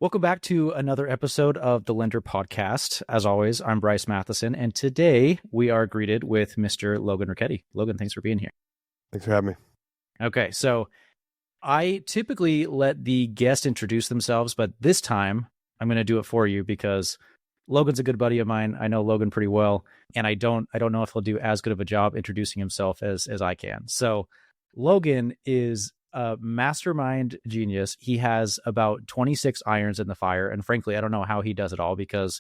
Welcome back to another episode of the Lender Podcast. As always, I'm Bryce Matheson, and today we are greeted with Mr. Logan Richetti. Logan, thanks for being here. Thanks for having me. Okay, so I typically let the guest introduce themselves, but this time I'm going to do it for you because Logan's a good buddy of mine. I know Logan pretty well, and I don't know if he'll do as good of a job introducing himself as I can. So Logan is a mastermind genius. He has about 26 irons in the fire. And frankly, I don't know how he does it all because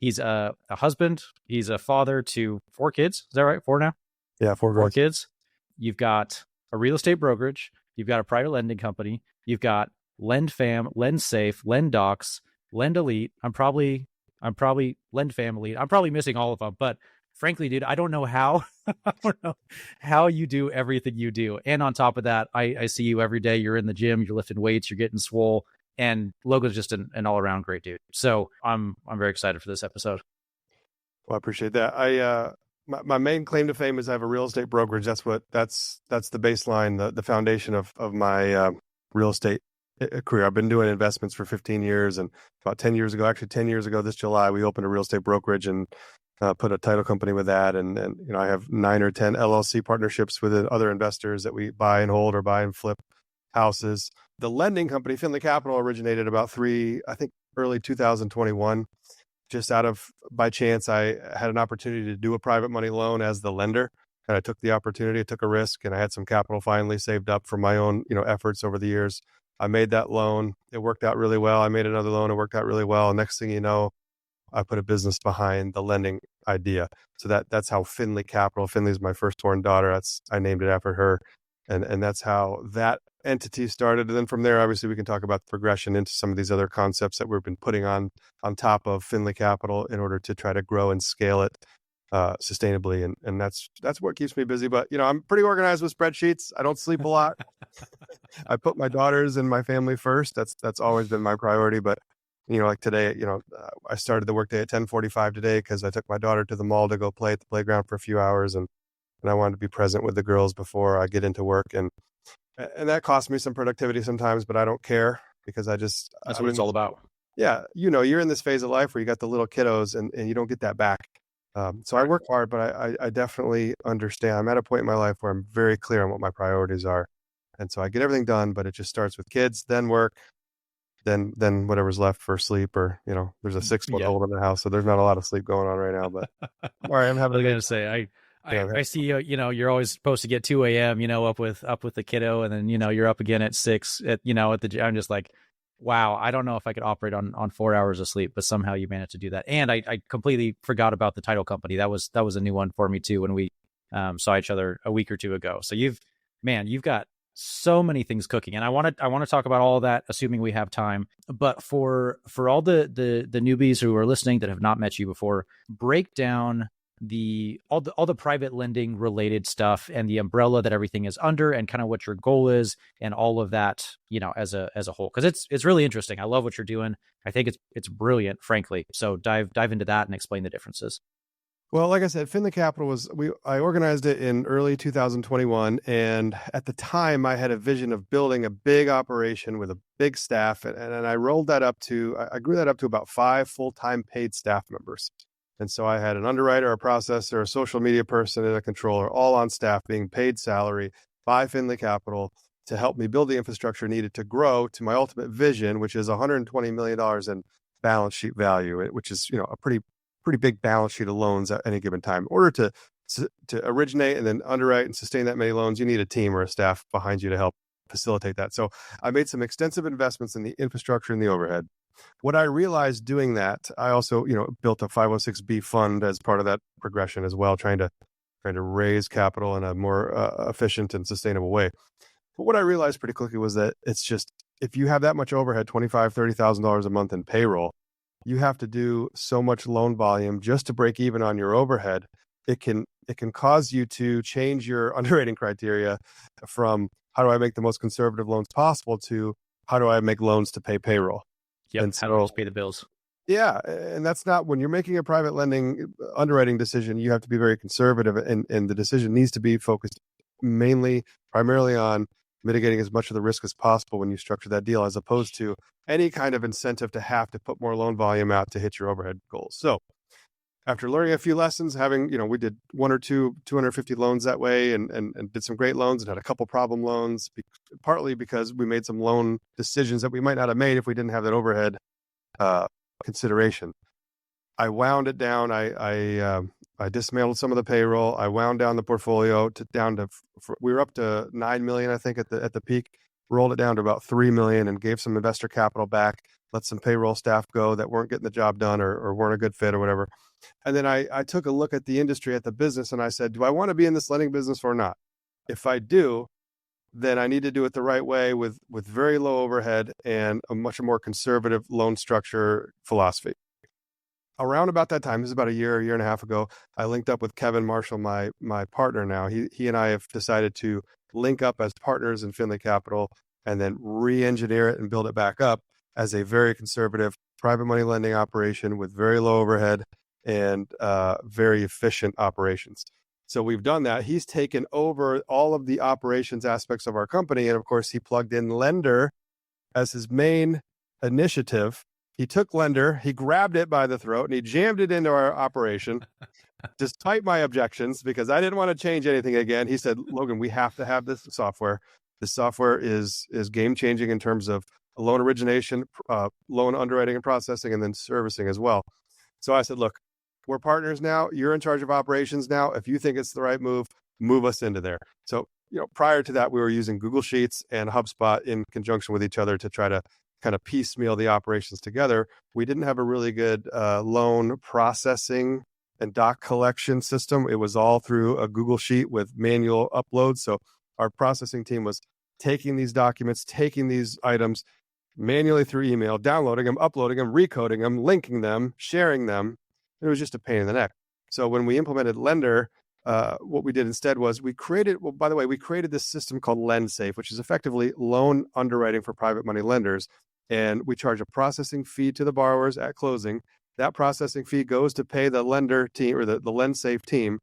he's a husband. He's a father to 4 kids. Is that right? 4 now? Yeah, 4 kids. You've got a real estate brokerage. You've got a private lending company. You've got LendFam, LendSafe, LendDocs, LendElite. I'm probably LendFam Elite. I'm probably missing all of them, but frankly, dude, I don't know how. I don't know how you do everything you do. And on top of that, I see you every day. You're in the gym, you're lifting weights, you're getting swole, and Logan's just an all-around great dude. So I'm very excited for this episode. Well, I appreciate that. My main claim to fame is I have a real estate brokerage. That's the baseline, the foundation of my real estate career. I've been doing investments for 15 years, and about 10 years ago this July, we opened a real estate brokerage and put a title company with that. And I have 9 or 10 LLC partnerships with other investors that we buy and hold or buy and flip houses. The lending company, Finley Capital, originated about early 2021. Just by chance, I had an opportunity to do a private money loan as the lender. And I took the opportunity, I took a risk, and I had some capital finally saved up from my own, efforts over the years. I made that loan. It worked out really well. I made another loan. It worked out really well. And next thing you know, I put a business behind the lending idea. So that's how Finley Capital. Finley's my firstborn daughter. I named it after her. And that's how that entity started. And then from there, obviously, we can talk about the progression into some of these other concepts that we've been putting on top of Finley Capital in order to try to grow and scale it sustainably. And that's what keeps me busy. But, I'm pretty organized with spreadsheets. I don't sleep a lot. I put my daughters and my family first. That's always been my priority. But, like today, I started the workday at 10:45 today because I took my daughter to the mall to go play at the playground for a few hours. And I wanted to be present with the girls before I get into work. And that costs me some productivity sometimes, but I don't care because that's what it's all about. Yeah. You're in this phase of life where you got the little kiddos and you don't get that back. So I work hard, but I definitely understand. I'm at a point in my life where I'm very clear on what my priorities are. And so I get everything done, but it just starts with kids, then work, then whatever's left for sleep, or, there's a 6-foot-old in the house. So there's not a lot of sleep going on right now, but all right, I'm having to say, I see you're always supposed to get 2 a.m., up with the kiddo. And then, you're up again at 6 at the gym. I'm just like, wow, I don't know if I could operate on 4 hours of sleep, but somehow you managed to do that. And I completely forgot about the title company. That was a new one for me too, when we saw each other a week or two ago. So you've got so many things cooking, and I want to talk about all of that, assuming we have time. But for all the newbies who are listening that have not met you before, break down all the private lending related stuff and the umbrella that everything is under, and kind of what your goal is, and all of that, as a whole, because it's really interesting. I love what you're doing. I think it's brilliant, frankly. So dive into that and explain the differences. Well, like I said, Finley Capital I organized it in early 2021. And at the time I had a vision of building a big operation with a big staff. And I grew that up to about 5 full-time paid staff members. And so I had an underwriter, a processor, a social media person, and a controller, all on staff being paid salary by Finley Capital to help me build the infrastructure needed to grow to my ultimate vision, which is $120 million in balance sheet value, which is, a pretty big balance sheet of loans at any given time. In order to originate and then underwrite and sustain that many loans, you need a team or a staff behind you to help facilitate that. So I made some extensive investments in the infrastructure and the overhead. What I realized doing that, I also, built a 506B fund as part of that progression as well, trying to raise capital in a more efficient and sustainable way. But what I realized pretty quickly was that it's just, if you have that much overhead, $25,000, $30,000 a month in payroll, you have to do so much loan volume just to break even on your overhead. It can cause you to change your underwriting criteria from how do I make the most conservative loans possible to how do I make loans to pay payroll. Yep. And how do I just pay the bills? Yeah. And that's not, when you're making a private lending underwriting decision, you have to be very conservative, and the decision needs to be focused primarily on mitigating as much of the risk as possible when you structure that deal, as opposed to any kind of incentive to have to put more loan volume out to hit your overhead goals. So after learning a few lessons, having, we did 1 or 2 250 loans that way, and did some great loans and had a couple problem loans, partly because we made some loan decisions that we might not have made if we didn't have that overhead consideration. I wound it down. I dismantled some of the payroll. I wound down the portfolio we were up to 9 million, I think, at the peak. Rolled it down to about 3 million and gave some investor capital back. Let some payroll staff go that weren't getting the job done or weren't a good fit or whatever. And then I took a look at the industry, at the business, and I said, do I want to be in this lending business or not? If I do, then I need to do it the right way with very low overhead and a much more conservative loan structure philosophy. Around about that time, this is about a year and a half ago, I linked up with Kevin Marshall, my partner now. He and I have decided to link up as partners in Finley Capital and then re-engineer it and build it back up as a very conservative private money lending operation with very low overhead and very efficient operations. So we've done that. He's taken over all of the operations aspects of our company. And of course, he plugged in Lender as his main initiative. He took Lender, he grabbed it by the throat, and he jammed it into our operation, despite my objections, because I didn't want to change anything again. He said, Logan, we have to have this software. This software is game-changing in terms of loan origination, loan underwriting and processing, and then servicing as well. So I said, look, we're partners now. You're in charge of operations now. If you think it's the right move us into there. So, prior to that, we were using Google Sheets and HubSpot in conjunction with each other to try to kind of piecemeal the operations together. We didn't have a really good loan processing and doc collection system. It was all through a Google Sheet with manual uploads. So our processing team was taking these documents, taking these items manually through email, downloading them, uploading them, recoding them, linking them, sharing them. It was just a pain in the neck. So when we implemented Lender, what we did instead was we created this system called LendSafe, which is effectively loan underwriting for private money lenders. And we charge a processing fee to the borrowers at closing. That processing fee goes to pay the lender team or the LendSafe team.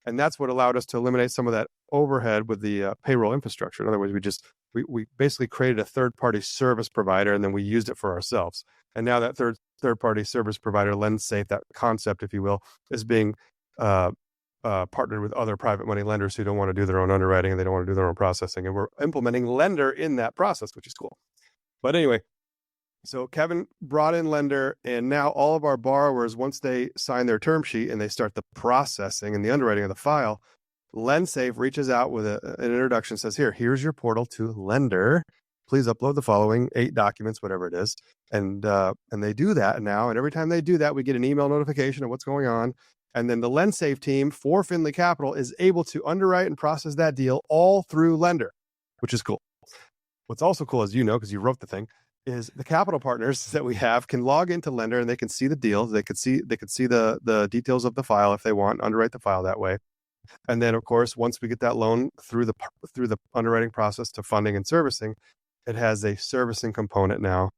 And that's what allowed us to eliminate some of that overhead with the payroll infrastructure. In other words, we basically created a third-party service provider, and then we used it for ourselves. And now that third-party service provider, LendSafe, that concept, if you will, is being partnered with other private money lenders who don't want to do their own underwriting and they don't want to do their own processing. And we're implementing Lender in that process, which is cool. But anyway, so Kevin brought in Lender, and now all of our borrowers, once they sign their term sheet and they start the processing and the underwriting of the file, LendSafe reaches out with an introduction, says, here's your portal to Lender. Please upload the following 8 documents, whatever it is. And they do that now. And every time they do that, we get an email notification of what's going on. And then the LendSafe team for Finley Capital is able to underwrite and process that deal all through Lender, which is cool. What's also cool, as you know, because you wrote the thing, is the capital partners that we have can log into Lender and they can see the deals. They could see the details of the file if they want, underwrite the file that way. And then, of course, once we get that loan through the underwriting process to funding and servicing, it has a servicing component now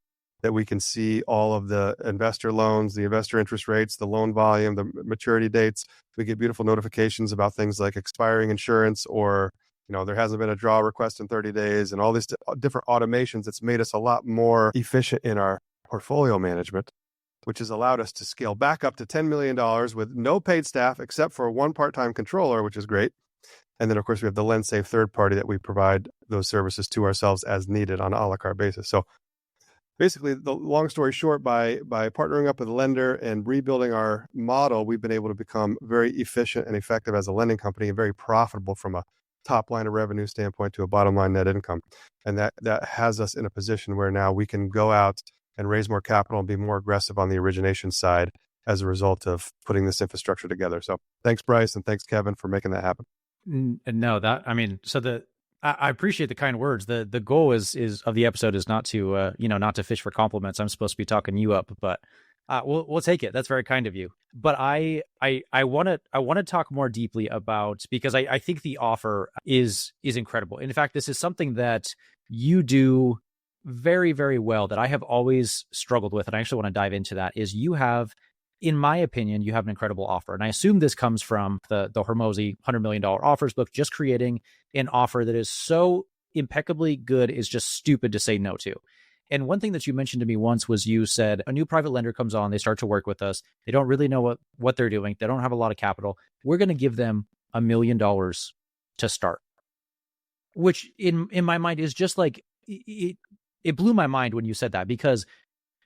that we can see all of the investor loans, the investor interest rates, the loan volume, the maturity dates. We get beautiful notifications about things like expiring insurance or, there hasn't been a draw request in 30 days and all these different automations. It's made us a lot more efficient in our portfolio management, which has allowed us to scale back up to $10 million with no paid staff except for one part-time controller, which is great. And then, of course, we have the LendSafe third party that we provide those services to ourselves as needed on an a la carte basis. So basically, the long story short, by partnering up with a lender and rebuilding our model, we've been able to become very efficient and effective as a lending company and very profitable from a top line of revenue standpoint to a bottom line net income. And that has us in a position where now we can go out and raise more capital and be more aggressive on the origination side as a result of putting this infrastructure together. So thanks, Bryce, and thanks, Kevin, for making that happen. No, I appreciate the kind words. The goal is of the episode is not to not to fish for compliments. I'm supposed to be talking you up, but we'll take it. That's very kind of you. But I want to talk more deeply about, because I think the offer is incredible. In fact, this is something that you do very, very well that I have always struggled with, and I actually want to dive into that. Is you have, in my opinion, you have an incredible offer. And I assume this comes from the Hormozi $100 million offers book, just creating an offer that is so impeccably good is just stupid to say no to. And one thing that you mentioned to me once was you said a new private lender comes on, they start to work with us. They don't really know what they're doing. They don't have a lot of capital. We're going to give them $1 million to start, which in my mind is just like, it blew my mind when you said that, because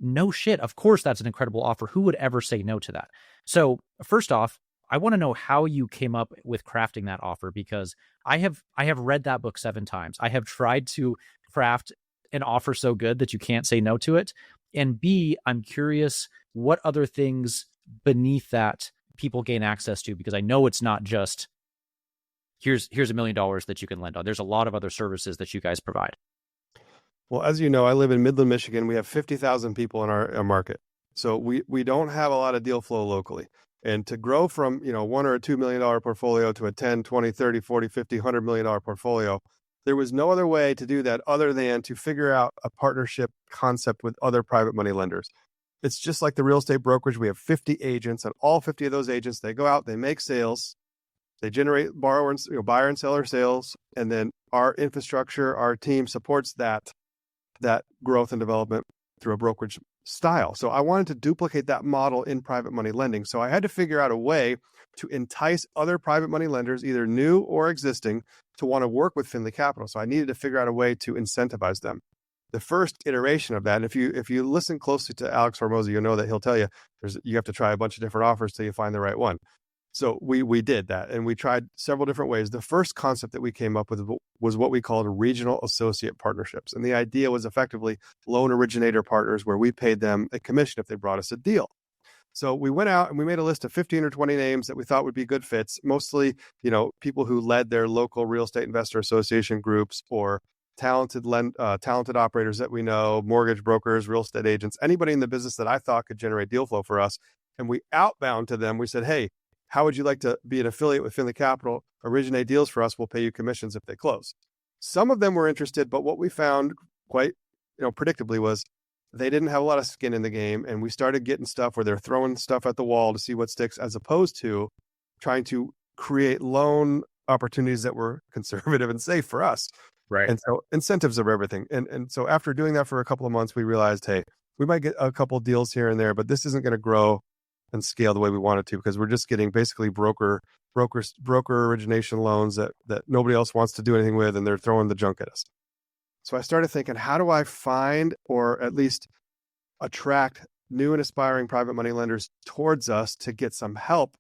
no shit, of course that's an incredible offer. Who would ever say no to that? So first off, I want to know how you came up with crafting that offer, because I have read that book 7 times. I have tried to craft an offer so good that you can't say no to it. And B, I'm curious what other things beneath that people gain access to, because I know it's not just here's $1 million that you can lend on. There's a lot of other services that you guys provide. Well, as you know, I live in Midland, Michigan. We have 50,000 people in our market. So we don't have a lot of deal flow locally. And to grow from, $1 or $2 million portfolio to a 10, 20, 30, 40, 50, $100 million portfolio, there was no other way to do that other than to figure out a partnership concept with other private money lenders. It's just like the real estate brokerage. We have 50 agents, and all 50 of those agents, they go out, they make sales, they generate buyer and seller sales, and then our infrastructure, our team supports that growth and development through a brokerage style. So I wanted to duplicate that model in private money lending. So I had to figure out a way to entice other private money lenders, either new or existing, to want to work with Finley Capital. So I needed to figure out a way to incentivize them. The first iteration of that, and if you listen closely to Alex Hormozy, you'll know that he'll tell you you have to try a bunch of different offers till you find the right one. So we did that, and we tried several different ways. The first concept that we came up with was what we called regional associate partnerships. And the idea was effectively loan originator partners, where we paid them a commission if they brought us a deal. So we went out and we made a list of 15 or 20 names that we thought would be good fits, mostly, people who led their local real estate investor association groups, or talented operators that we know, mortgage brokers, real estate agents, anybody in the business that I thought could generate deal flow for us. And we outbound to them. We said, hey, how would you like to be an affiliate with Finley Capital, originate deals for us? We'll pay you commissions if they close. Some of them were interested, but what we found quite, predictably, was they didn't have a lot of skin in the game. And we started getting stuff where they're throwing stuff at the wall to see what sticks, as opposed to trying to create loan opportunities that were conservative and safe for us. Right. And so incentives are everything. And so after doing that for a couple of months, we realized, hey, we might get a couple deals here and there, but this isn't going to grow and scale the way we want it to, because we're just getting basically broker origination loans that nobody else wants to do anything with, and they're throwing the junk at us. So I started thinking, how do I find, or at least attract, new and aspiring private money lenders towards us to get some help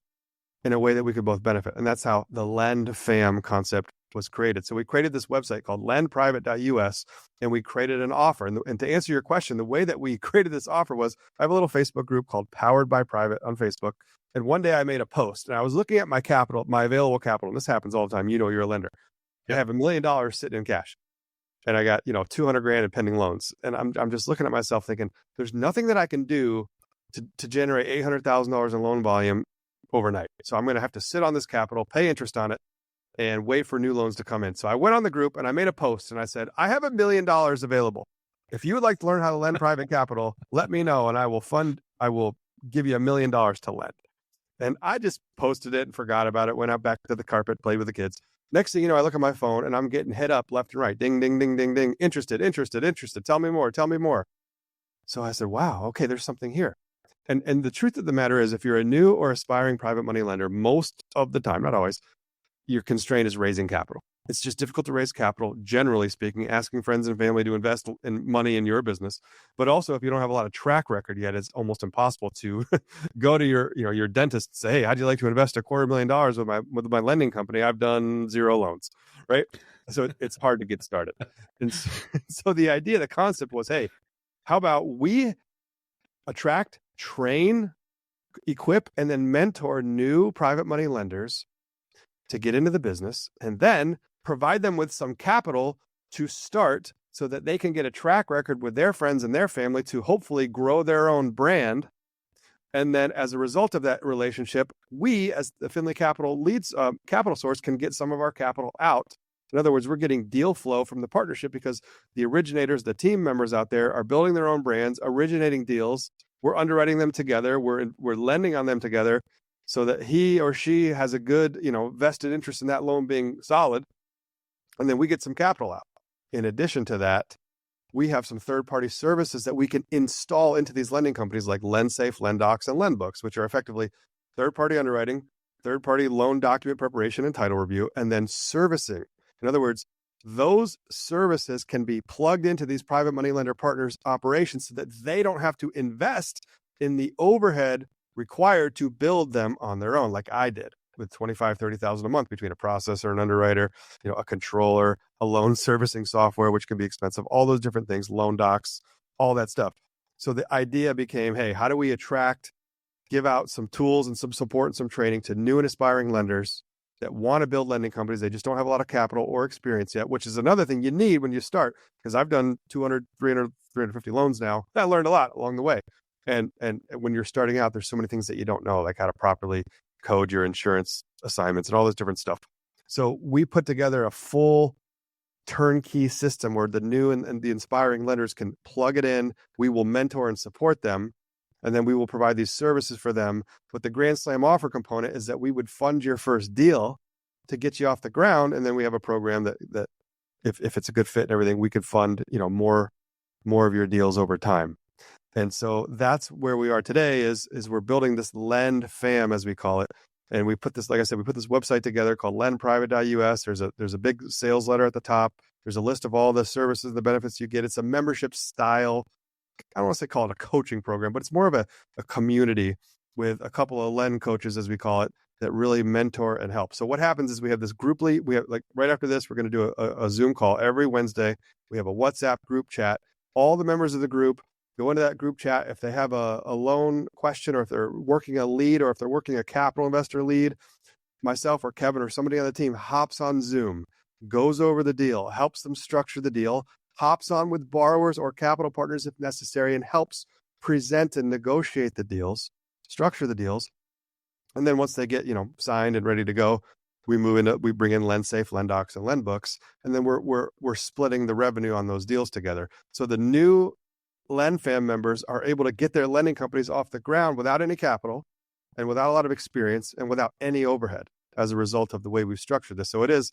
in a way that we could both benefit? And that's how the Lend Fam concept was created. So we created this website called lendprivate.us, and we created an offer. And to answer your question, the way that we created this offer was, I have a little Facebook group called Powered by Private on Facebook. And one day I made a post, and I was looking at my available capital. And this happens all the time. You're a lender. Yep. I have $1 million sitting in cash, and I got, $200,000 in pending loans. And I'm just looking at myself thinking, there's nothing that I can do to generate $800,000 in loan volume overnight. So I'm going to have to sit on this capital, pay interest on it, and wait for new loans to come in. So I went on the group and I made a post, and I said, I have $1 million available. If you would like to learn how to lend private capital, let me know, and I will give you $1 million to lend. And I just posted it and forgot about it, went out back to the carpet, played with the kids. Next thing you know, I look at my phone and I'm getting hit up left and right. Ding, ding, ding, ding, ding. Interested. Tell me more. So I said, wow, okay, there's something here. And the truth of the matter is, if you're a new or aspiring private money lender, most of the time, not always, your constraint is raising capital. It's just difficult to raise capital, generally speaking, asking friends and family to invest in money in your business. But also, if you don't have a lot of track record yet, it's almost impossible to go to your dentist and say, hey, how'd you like to invest $250,000 with my lending company? I've done 0 loans, right? So it's hard to get started. And so the concept was, hey, how about we attract, train, equip, and then mentor new private money lenders to get into the business, and then provide them with some capital to start, so that they can get a track record with their friends and their family to hopefully grow their own brand. And then as a result of that relationship, we, as the Finley Capital leads capital source, can get some of our capital out. In other words, we're getting deal flow from the partnership, because the originators, the team members out there, are building their own brands, originating deals. We're underwriting them together. We're lending on them together, so that he or she has a good, vested interest in that loan being solid. And then we get some capital out. in addition to that, we have some third-party services that we can install into these lending companies like LendSafe, LendDocs, and LendBooks, which are effectively third-party underwriting, third-party loan document preparation and title review, and then servicing. In other words, those services can be plugged into these private money lender partners' operations so that they don't have to invest in the overhead required to build them on their own, like I did with $25,000, $30,000 a month between a processor, an underwriter, a controller, a loan servicing software, which can be expensive, all those different things, loan docs, all that stuff. So the idea became, hey, how do we give out some tools and some support and some training to new and aspiring lenders that want to build lending companies? They just don't have a lot of capital or experience yet, which is another thing you need when you start, because I've done 200, 300, 350 loans now. I learned a lot along the way. And when you're starting out, there's so many things that you don't know, like how to properly code your insurance assignments and all this different stuff. So we put together a full turnkey system where the new and the inspiring lenders can plug it in. We will mentor and support them, and then we will provide these services for them. But the Grand Slam offer component is that we would fund your first deal to get you off the ground, and then we have a program that if it's a good fit and everything, we could fund more of your deals over time. And so that's where we are today is we're building this Lend Fam, as we call it. And we put this, like I said, we put this website together called lendprivate.us. There's a big sales letter at the top. There's a list of all the services, the benefits you get. It's a membership style. I don't want to say call it a coaching program, but it's more of a community with a couple of Lend coaches, as we call it, that really mentor and help. So what happens is we have this grouply, we have right after this, we're going to do a Zoom call every Wednesday. We have a WhatsApp group chat. All the members of the group go into that group chat. If they have a loan question, or if they're working a lead, or if they're working a capital investor lead, myself or Kevin or somebody on the team hops on Zoom, goes over the deal, helps them structure the deal, hops on with borrowers or capital partners if necessary, and helps present and negotiate the deals, structure the deals. And then once they get, signed and ready to go, we bring in LendSafe, LendDocs, and LendBooks, and then we're splitting the revenue on those deals together. So the new LendFam members are able to get their lending companies off the ground without any capital and without a lot of experience and without any overhead as a result of the way we've structured this. So it is,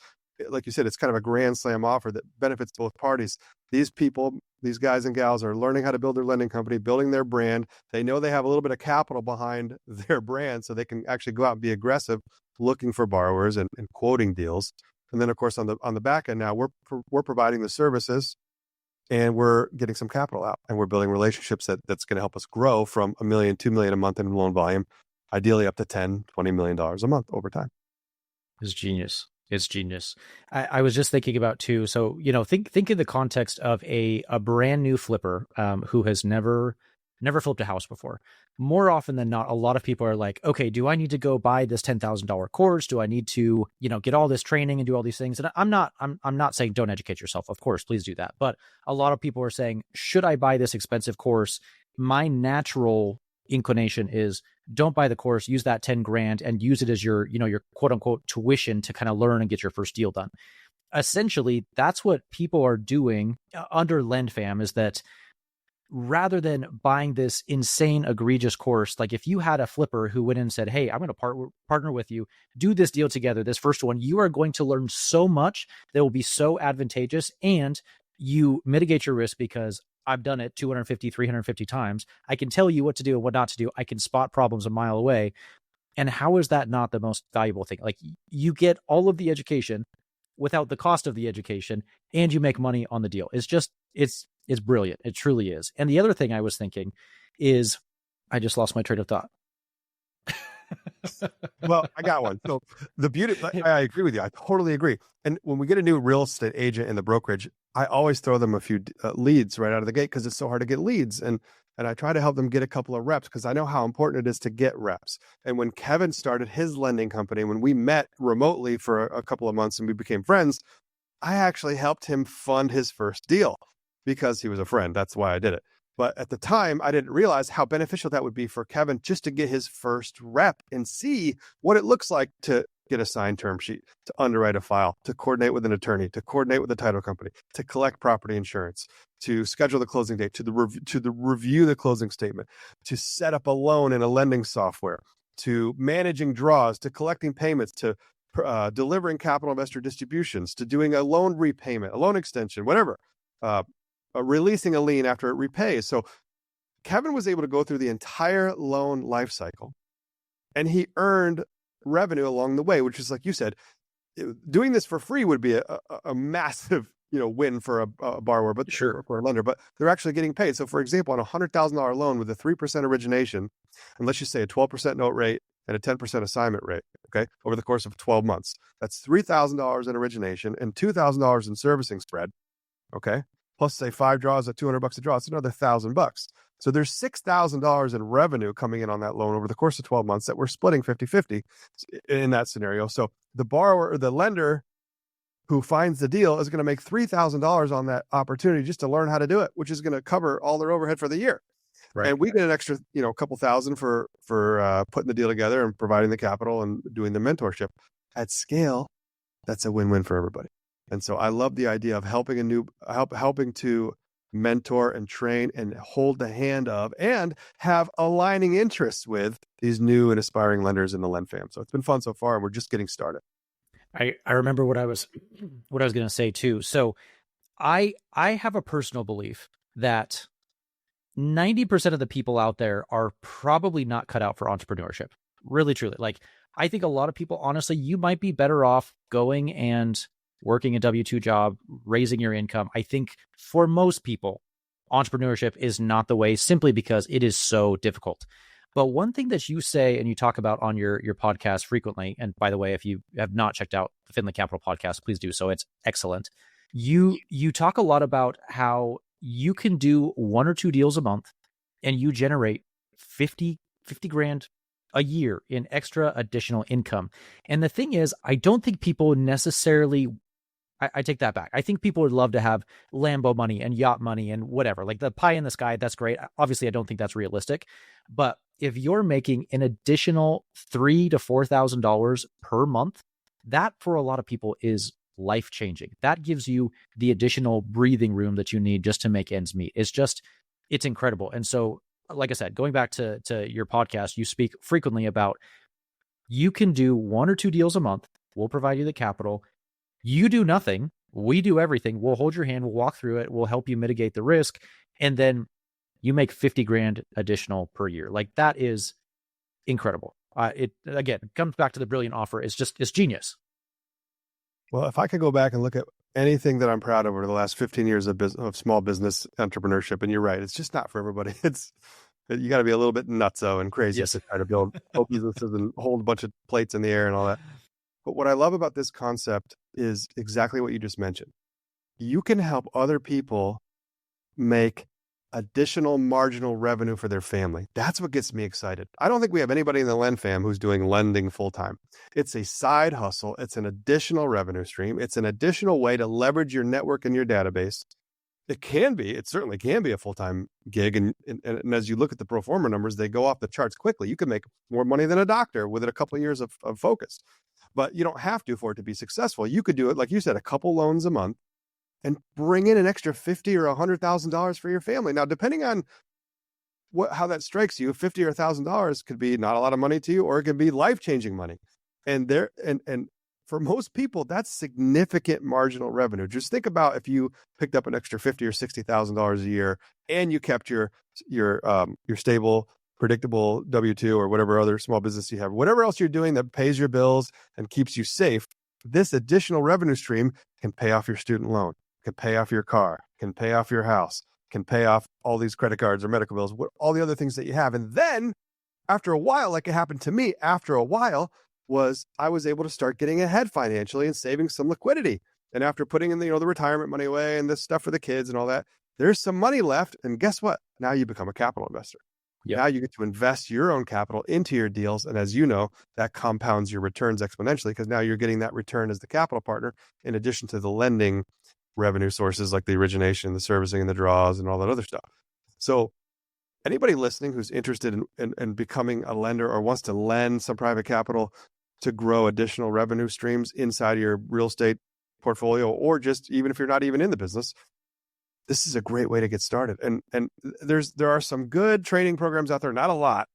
like you said, it's kind of a grand slam offer that benefits both parties. These people, these guys and gals, are learning how to build their lending company, building their brand. They know they have a little bit of capital behind their brand, so they can actually go out and be aggressive, looking for borrowers and quoting deals. And then, of course, on the back end now, we're providing the services, and we're getting some capital out, and we're building relationships that's going to help us grow from $1 million, $2 million a month in loan volume, ideally up to $10, $20 million a month over time. It's genius. It's genius. I was just thinking about too. So, think in the context of a brand new flipper who has never flipped a house before. More often than not, a lot of people are like, okay, do I need to go buy this $10,000 course? Do I need to, get all this training and do all these things? And I'm not saying don't educate yourself. Of course, please do that. But a lot of people are saying, should I buy this expensive course? My natural inclination is don't buy the course, use that 10 grand and use it as your quote unquote tuition to kind of learn and get your first deal done. Essentially, that's what people are doing under LendFam, is that rather than buying this insane, egregious course, like if you had a flipper who went in and said, hey, I'm going to partner with you, do this deal together, this first one, you are going to learn so much that will be so advantageous, and you mitigate your risk because I've done it 250, 350 times. I can tell you what to do and what not to do. I can spot problems a mile away. And how is that not the most valuable thing? Like, you get all of the education without the cost of the education, and you make money on the deal. It's brilliant. It truly is. And the other thing I was thinking is, I just lost my train of thought. Well, I got one. So the beauty, I agree with you. I totally agree. And when we get a new real estate agent in the brokerage, I always throw them a few leads right out of the gate, because it's so hard to get leads. And I try to help them get a couple of reps, because I know how important it is to get reps. And when Kevin started his lending company, when we met remotely for a couple of months and we became friends, I actually helped him fund his first deal because he was a friend. That's why I did it. But at the time, I didn't realize how beneficial that would be for Kevin, just to get his first rep and see what it looks like to get a signed term sheet, to underwrite a file, to coordinate with an attorney, to coordinate with the title company, to collect property insurance, to schedule the closing date, to review the closing statement, to set up a loan in a lending software, to managing draws, to collecting payments, to delivering capital investor distributions, to doing a loan repayment, a loan extension, whatever, releasing a lien after it repays. So Kevin was able to go through the entire loan life cycle, and he earned revenue along the way, which is, like you said, doing this for free would be a massive win for a borrower, but Sure. for a lender, but they're actually getting paid. So for example, on a $100,000 loan with a 3% origination, and let's just say a 12% note rate and a 10% assignment rate, okay, over the course of 12 months, that's $3,000 in origination and $2,000 in servicing spread, okay, plus say 5 draws at $200 a draw, it's another $1,000. So there's $6,000 in revenue coming in on that loan over the course of 12 months that we're splitting 50-50 in that scenario. So the borrower or the lender who finds the deal is going to make $3,000 on that opportunity just to learn how to do it, which is going to cover all their overhead for the year. Right. And we get an extra, a couple thousand for putting the deal together and providing the capital and doing the mentorship at scale. That's a win-win for everybody. And so I love the idea of helping to mentor and train and hold the hand of and have aligning interests with these new and aspiring lenders in the Lend Fam. So it's been fun so far, and we're just getting started. I remember what I was going to say too. So I have a personal belief that 90% of the people out there are probably not cut out for entrepreneurship. Really, truly. Like, I think a lot of people, honestly, you might be better off going and working a W-2 job, raising your income. I think for most people, entrepreneurship is not the way, simply because it is so difficult. But one thing that you say and you talk about on your podcast frequently, and by the way, if you have not checked out the Finley Capital podcast, please do so. It's excellent. You talk a lot about how you can do 1 or 2 deals a month and you generate 50 grand a year in extra additional income. And the thing is, I don't think people necessarily, I take that back. I think people would love to have Lambo money and yacht money and whatever, like the pie in the sky. That's great. Obviously, I don't think that's realistic, but if you're making an additional $3,000 to $4,000 per month, that for a lot of people is life-changing. That gives you the additional breathing room that you need just to make ends meet. It's incredible. And so, like I said, going back to your podcast, you speak frequently about you can do 1 or 2 deals a month. We'll provide you the capital. You do nothing. We do everything. We'll hold your hand. We'll walk through it. We'll help you mitigate the risk. And then you make 50 grand additional per year. Like, that is incredible. It again comes back to the brilliant offer. It's genius. Well, if I could go back and look at anything that I'm proud of over the last 15 years of small business entrepreneurship, and you're right, it's just not for everybody. You got to be a little bit nutso and crazy to try to build businesses and hold a bunch of plates in the air and all that. But what I love about this concept is exactly what you just mentioned. You can help other people make additional marginal revenue for their family. That's what gets me excited. I don't think we have anybody in the Lend Fam who's doing lending full time. It's a side hustle. It's an additional revenue stream. It's an additional way to leverage your network and your database. It certainly can be a full-time gig. And as you look at the pro forma numbers, they go off the charts quickly. You can make more money than a doctor within a couple of years of focus, but you don't have to for it to be successful. You could do it, like you said, a couple loans a month and bring in an extra $50,000 or $100,000 for your family. Now, depending on how that strikes you, $50,000 or $1,000 could be not a lot of money to you, or it could be life-changing money. And for most people, that's significant marginal revenue. Just think about if you picked up an extra $50,000 or $60,000 a year, and you kept your stable, predictable W-2 or whatever other small business you have, whatever else you're doing that pays your bills and keeps you safe. This additional revenue stream can pay off your student loan, can pay off your car, can pay off your house, can pay off all these credit cards or medical bills, all the other things that you have. And then after a while, like it happened to me, I was able to start getting ahead financially and saving some liquidity. And after putting in the retirement money away and this stuff for the kids and all that, there's some money left. And guess what? Now you become a capital investor. Yep. Now you get to invest your own capital into your deals. And as you know, that compounds your returns exponentially, because now you're getting that return as the capital partner, in addition to the lending revenue sources like the origination, the servicing, and the draws and all that other stuff. So anybody listening who's interested in becoming a lender or wants to lend some private capital to grow additional revenue streams inside of your real estate portfolio, or just even if you're not even in the business, this is a great way to get started. And there are some good training programs out there, not a lot.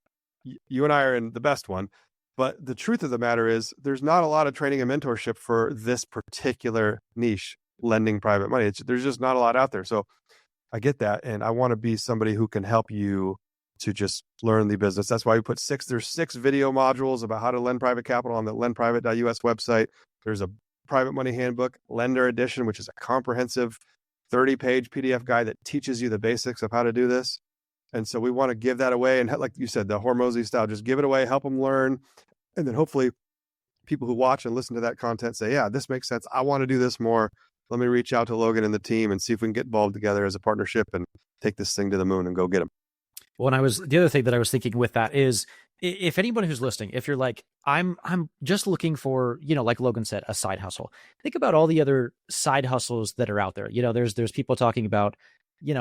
You and I are in the best one. But the truth of the matter is there's not a lot of training and mentorship for this particular niche, lending private money. There's just not a lot out there. So I get that. And I want to be somebody who can help you to just learn the business. That's why we put there's 6 video modules about how to lend private capital on the lendprivate.us website. There's a private money handbook, lender edition, which is a comprehensive 30-page PDF guide that teaches you the basics of how to do this. And so we want to give that away. And like you said, the Hormozy style, just give it away, help them learn. And then hopefully people who watch and listen to that content say, yeah, this makes sense. I want to do this more. Let me reach out to Logan and the team and see if we can get involved together as a partnership and take this thing to the moon and go get them. Well, the other thing that I was thinking with that is, if anybody who's listening, if you're like, I'm just looking for, like Logan said, a side hustle, think about all the other side hustles that are out there. There's people talking about,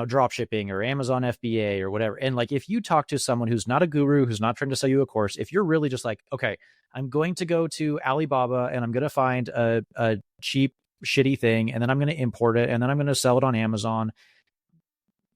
drop shipping or Amazon FBA or whatever. And like, if you talk to someone who's not a guru, who's not trying to sell you a course, if you're really just like, okay, I'm going to go to Alibaba and I'm going to find a cheap, shitty thing, and then I'm going to import it, and then I'm going to sell it on Amazon.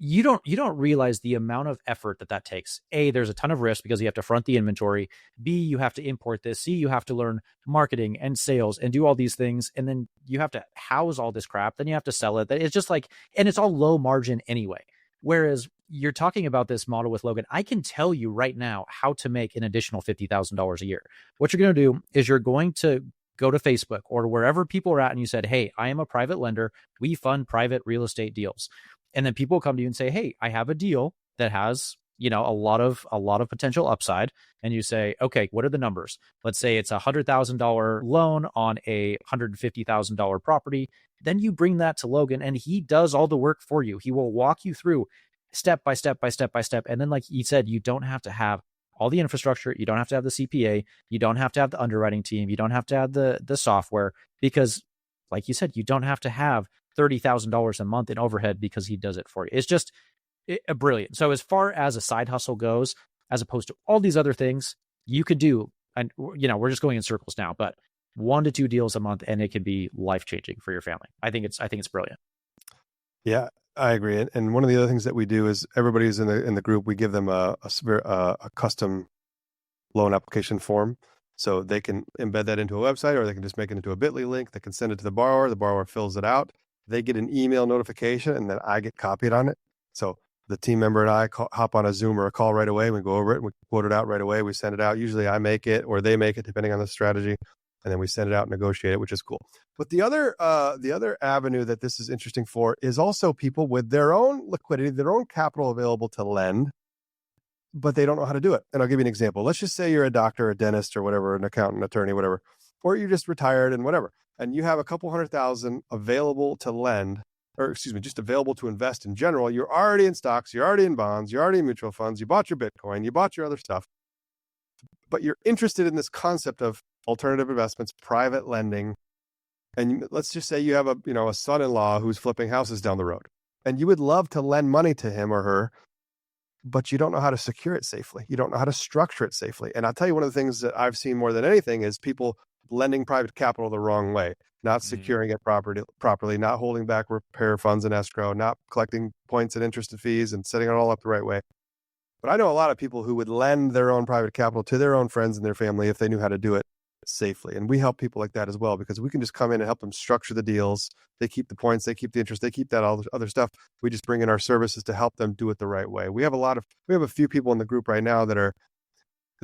You don't realize the amount of effort that takes. A, there's a ton of risk because you have to front the inventory. B, you have to import this. C, you have to learn marketing and sales and do all these things. And then you have to house all this crap. Then you have to sell it. It's just like, and it's all low margin anyway. Whereas you're talking about this model with Logan, I can tell you right now how to make an additional $50,000 a year. What you're going to do is you're going to go to Facebook or wherever people are at, and you said, hey, I am a private lender. We fund private real estate deals. And then people come to you and say, hey, I have a deal that has, a lot of potential upside. And you say, okay, what are the numbers? Let's say it's $100,000 loan on a $150,000 property. Then you bring that to Logan and he does all the work for you. He will walk you through step by step by step by step. And then, like he said, you don't have to have all the infrastructure. You don't have to have the CPA. You don't have to have the underwriting team. You don't have to have the software, because like you said, you don't have to have $30,000 a month in overhead because he does it for you. It's just brilliant. So as far as a side hustle goes, as opposed to all these other things you could do, and we're just going in circles now, but 1 to 2 deals a month and it could be life-changing for your family. I think it's brilliant. Yeah, I agree. And one of the other things that we do is everybody who's in the group, we give them a custom loan application form. So they can embed that into a website, or they can just make it into a Bitly link. They can send it to the borrower. The borrower fills it out. They get an email notification, and then I get copied on it. So the team member and I hop on a Zoom or a call right away. We go over it and we quote it out right away. We send it out. Usually I make it or they make it, depending on the strategy. And then we send it out and negotiate it, which is cool. But the other avenue that this is interesting for is also people with their own liquidity, their own capital available to lend, but they don't know how to do it. And I'll give you an example. Let's just say you're a doctor, a dentist, or whatever, an accountant, attorney, whatever, or you're just retired and whatever, and you have a couple $100,000 available to lend, or just available to invest in general. You're already in stocks, you're already in bonds, you're already in mutual funds, you bought your Bitcoin, you bought your other stuff, but you're interested in this concept of alternative investments, private lending. And let's just say you have a son-in-law who's flipping houses down the road, and you would love to lend money to him or her, but you don't know how to secure it safely. You don't know how to structure it safely. And I'll tell you, one of the things that I've seen more than anything is people lending private capital the wrong way, not securing it properly, not holding back repair funds in escrow, not collecting points and interest and fees and setting it all up the right way. But I know a lot of people who would lend their own private capital to their own friends and their family if they knew how to do it safely. And we help people like that as well, because we can just come in and help them structure the deals. They keep the points, they keep the interest, they keep that all the other stuff. We just bring in our services to help them do it the right way. We have a few people in the group right now that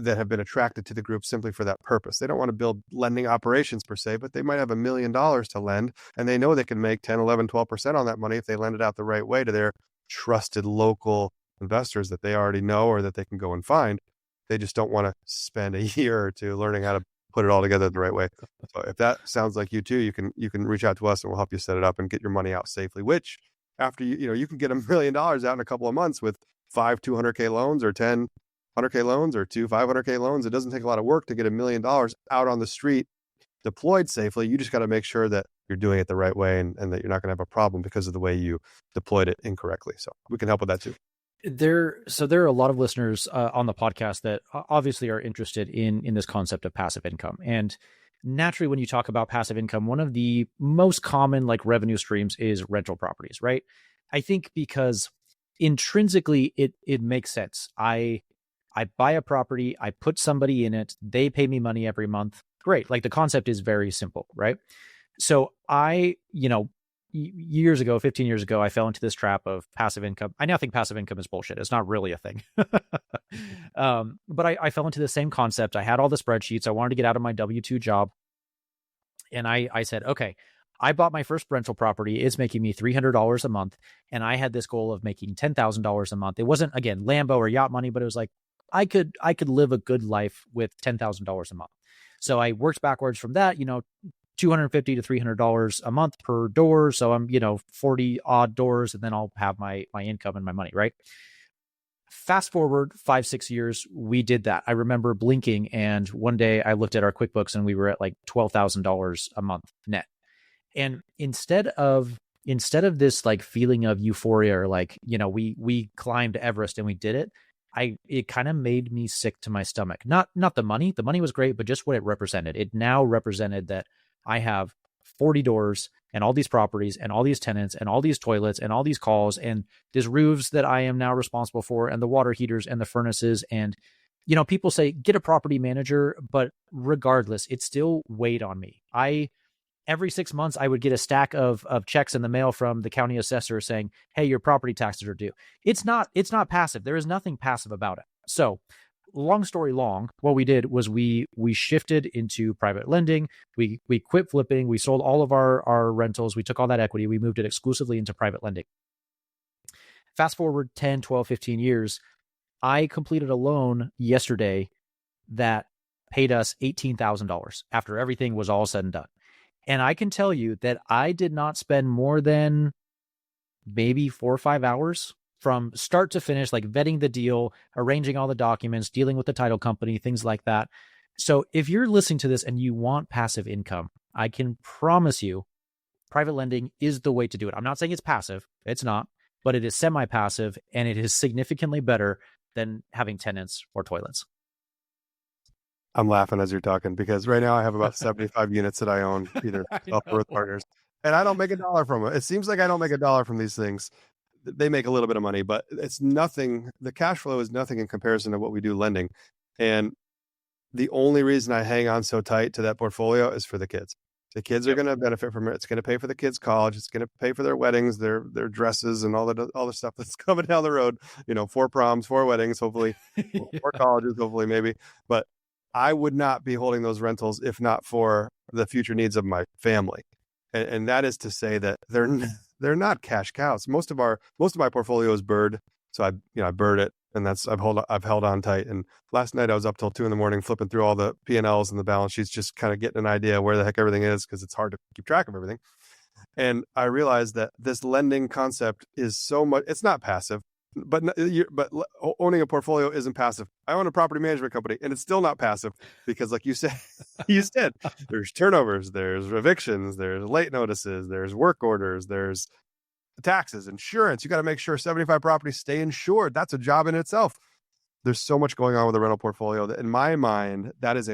have been attracted to the group simply for that purpose. They don't want to build lending operations per se, but they might have $1 million to lend, and they know they can make 10, 11, 12% on that money if they lend it out the right way to their trusted local investors that they already know or that they can go and find. They just don't want to spend a year or two learning how to put it all together the right way. So if that sounds like you too, you can reach out to us and we'll help you set it up and get your money out safely, which after you can get $1 million out in a couple of months with 5 200K loans or 10 100K loans or 2 500K loans. It doesn't take a lot of work to get $1 million out on the street deployed safely. You just got to make sure that you're doing it the right way and that you're not going to have a problem because of the way you deployed it incorrectly. So we can help with that too. There are a lot of listeners on the podcast that obviously are interested in this concept of passive income. And naturally, when you talk about passive income, one of the most common revenue streams is rental properties, right? I think because intrinsically it makes sense. I I buy a property, I put somebody in it, they pay me money every month. Great. Like the concept is very simple, right? So years ago, 15 years ago, I fell into this trap of passive income. I now think passive income is bullshit. It's not really a thing. But I fell into the same concept. I had all the spreadsheets. I wanted to get out of my W-2 job. And I said, okay, I bought my first rental property. It's making me $300 a month. And I had this goal of making $10,000 a month. It wasn't, again, Lambo or yacht money, but it was like, I could live a good life with $10,000 a month. So I worked backwards from that, $250 to $300 a month per door. So I'm, 40 odd doors, and then I'll have my income and my money, right? Fast forward 5-6 years, we did that. I remember blinking, and one day I looked at our QuickBooks and we were at like $12,000 a month net. And instead of this like feeling of euphoria, or like, we climbed Everest and we did it, it kind of made me sick to my stomach. Not the money. The money was great, but just what it represented. It now represented that I have 40 doors and all these properties and all these tenants and all these toilets and all these calls and these roofs that I am now responsible for, and the water heaters and the furnaces. And, people say get a property manager, but regardless, it still weighed on me. Every 6 months, I would get a stack of checks in the mail from the county assessor saying, hey, your property taxes are due. It's not passive. There is nothing passive about it. So long story long, what we did was we shifted into private lending. We quit flipping. We sold all of our rentals. We took all that equity. We moved it exclusively into private lending. Fast forward 10, 12, 15 years, I completed a loan yesterday that paid us $18,000 after everything was all said and done. And I can tell you that I did not spend more than maybe 4 or 5 hours from start to finish, like vetting the deal, arranging all the documents, dealing with the title company, things like that. So if you're listening to this and you want passive income, I can promise you private lending is the way to do it. I'm not saying it's passive. It's not, but it is semi-passive, and it is significantly better than having tenants or toilets. I'm laughing as you're talking because right now I have about 75 units that I own, either self or with partners, and I don't make $1 from it. It seems like I don't make $1 from these things. They make a little bit of money, but it's nothing. The cash flow is nothing in comparison to what we do lending. And the only reason I hang on so tight to that portfolio is for the kids. The kids are going to benefit from it. It's going to pay for the kids' college. It's going to pay for their weddings, their dresses, and all the stuff that's coming down the road. 4 proms, 4 weddings, hopefully, 4 colleges, hopefully, maybe. But I would not be holding those rentals if not for the future needs of my family. And that is to say that they're not cash cows. Most of my portfolio is bird. So I bird it, and I've held on tight. And last night I was up till 2 a.m. flipping through all the P&Ls and the balance sheets, just kind of getting an idea where the heck everything is, because it's hard to keep track of everything. And I realized that this lending concept is so much, it's not passive, but owning a portfolio isn't passive. I own a property management company, and it's still not passive because, like you said, there's turnovers, there's evictions, there's late notices, there's work orders, there's taxes, insurance. You got to make sure 75 properties stay insured. That's a job in itself. There's so much going on with the rental portfolio that, in my mind, that's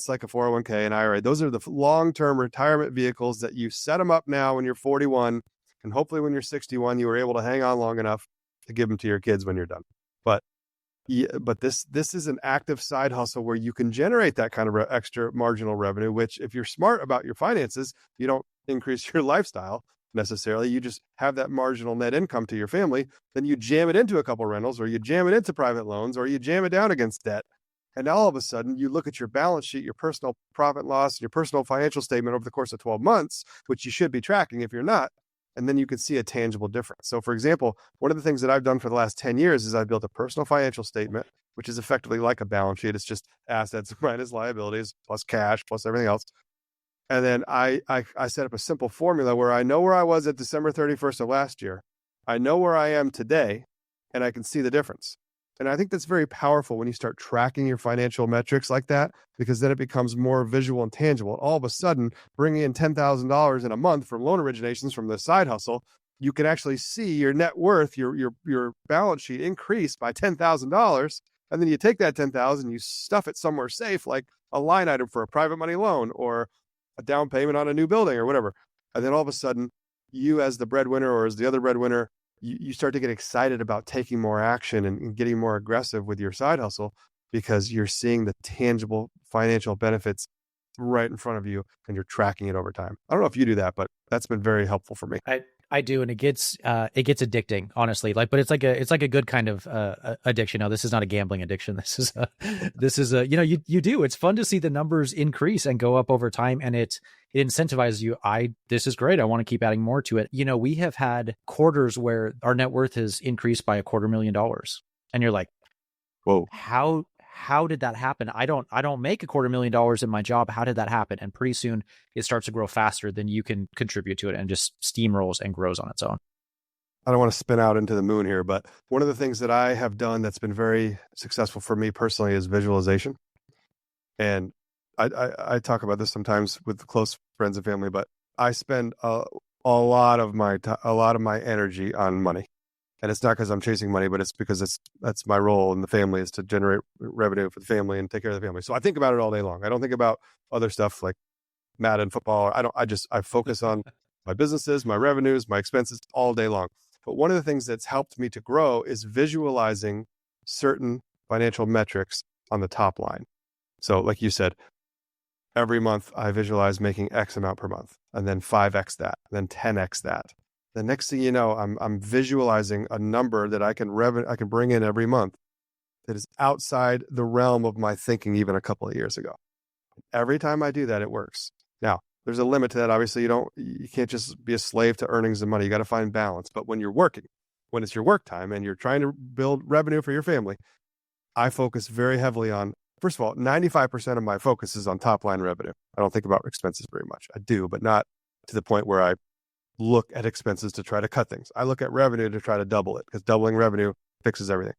like a 401k and IRA. Those are the long-term retirement vehicles that you set them up now when you're 41, and hopefully when you're 61, you were able to hang on long enough to give them to your kids when you're done. But this is an active side hustle where you can generate that kind of extra marginal revenue, which, if you're smart about your finances, you don't increase your lifestyle necessarily. You just have that marginal net income to your family. Then you jam it into a couple rentals, or you jam it into private loans, or you jam it down against debt. And all of a sudden you look at your balance sheet, your personal profit and loss, and your personal financial statement over the course of 12 months, which you should be tracking if you're not. And then you can see a tangible difference. So, for example, one of the things that I've done for the last 10 years is I've built a personal financial statement, which is effectively like a balance sheet. It's just assets minus liabilities plus cash plus everything else. And then I set up a simple formula where I know where I was at December 31st of last year. I know where I am today, and I can see the difference. And I think that's very powerful when you start tracking your financial metrics like that, because then it becomes more visual and tangible. All of a sudden, bringing in $10,000 in a month from loan originations from the side hustle, you can actually see your net worth, your balance sheet increase by $10,000. And then you take that $10,000, you stuff it somewhere safe, like a line item for a private money loan or a down payment on a new building or whatever. And then all of a sudden, you as the breadwinner or as the other breadwinner, you start to get excited about taking more action and getting more aggressive with your side hustle because you're seeing the tangible financial benefits right in front of you and you're tracking it over time. I don't know if you do that, but that's been very helpful for me. I do, and it gets addicting, honestly. But it's like a good kind of addiction. No, this is not a gambling addiction. This is a you do. It's fun to see the numbers increase and go up over time, and it incentivizes you. This is great. I want to keep adding more to it. We have had quarters where our net worth has increased by $250,000, and you're like, whoa, how did that happen? I don't make $250,000 in my job. How did that happen? And pretty soon it starts to grow faster than you can contribute to it and just steamrolls and grows on its own. I don't want to spin out into the moon here, but one of the things that I have done that's been very successful for me personally is visualization. And I talk about this sometimes with close friends and family, but I spend a lot of my energy on money. And it's not because I'm chasing money, but it's because that's my role in the family, is to generate revenue for the family and take care of the family. So I think about it all day long. I don't think about other stuff like Madden, football. I focus on my businesses, my revenues, my expenses all day long. But one of the things that's helped me to grow is visualizing certain financial metrics on the top line. So like you said, every month I visualize making X amount per month, and then 5X that, then 10X that. The next thing you know, I'm visualizing a number that I can bring in every month that is outside the realm of my thinking even a couple of years ago. Every time I do that, it works. Now, there's a limit to that. Obviously, you can't just be a slave to earnings and money. You got to find balance. But when you're working, when it's your work time and you're trying to build revenue for your family, I focus very heavily on, first of all, 95% of my focus is on top line revenue. I don't think about expenses very much. I do, but not to the point where I look at expenses to try to cut things. I look at revenue to try to double it, because doubling revenue fixes everything.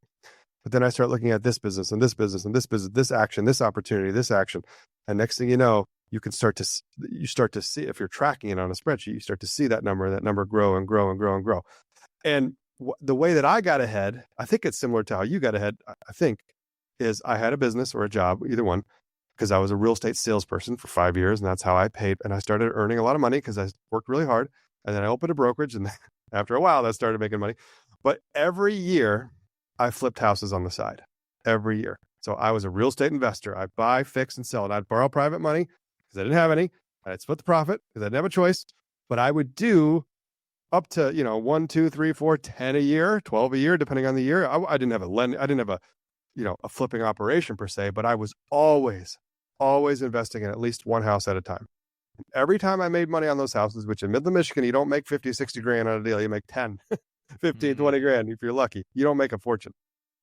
But then I start looking at this business and this business and this business, this action, this opportunity, this action. And next thing you know, you start to see, if you're tracking it on a spreadsheet, you start to see that number grow and grow and grow and grow. And the way that I got ahead, I think it's similar to how you got ahead, I think, is I had a business or a job, either one, because I was a real estate salesperson for 5 years, and that's how I paid. And I started earning a lot of money because I worked really hard. And then I opened a brokerage, and after a while, that started making money. But every year, I flipped houses on the side. Every year. So I was a real estate investor. I'd buy, fix, and sell. And I'd borrow private money because I didn't have any. I'd split the profit because I didn't have a choice. But I would do up to 1, 2, 3, 4, 10 a year, 12 a year, depending on the year. I didn't have a flipping operation per se, but I was always investing in at least one house at a time. Every time I made money on those houses, which in Midland, Michigan, you don't make 50, 60 grand on a deal. You make 10, 15, 20 grand if you're lucky. You don't make a fortune.